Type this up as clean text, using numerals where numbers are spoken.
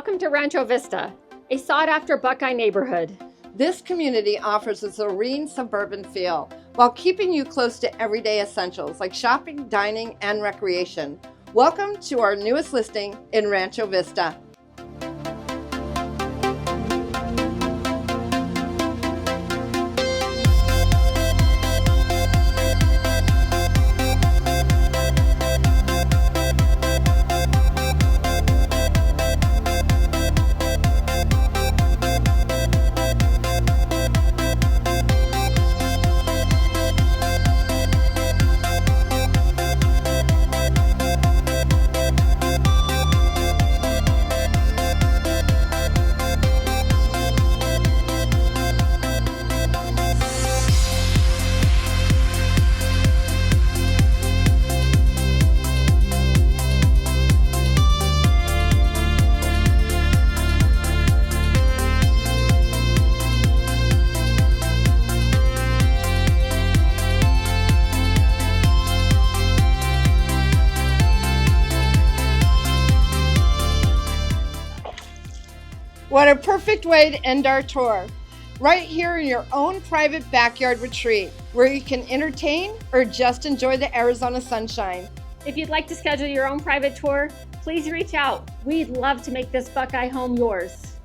Welcome to Rancho Vista, a sought-after Buckeye neighborhood. This community offers a serene suburban feel while keeping you close to everyday essentials like shopping, dining, and recreation. Welcome to our newest listing in Rancho Vista. What a perfect way to end our tour. Right here in your own private backyard retreat, where you can entertain or just enjoy the Arizona sunshine. If you'd like to schedule your own private tour, please reach out. We'd love to make this Buckeye home yours.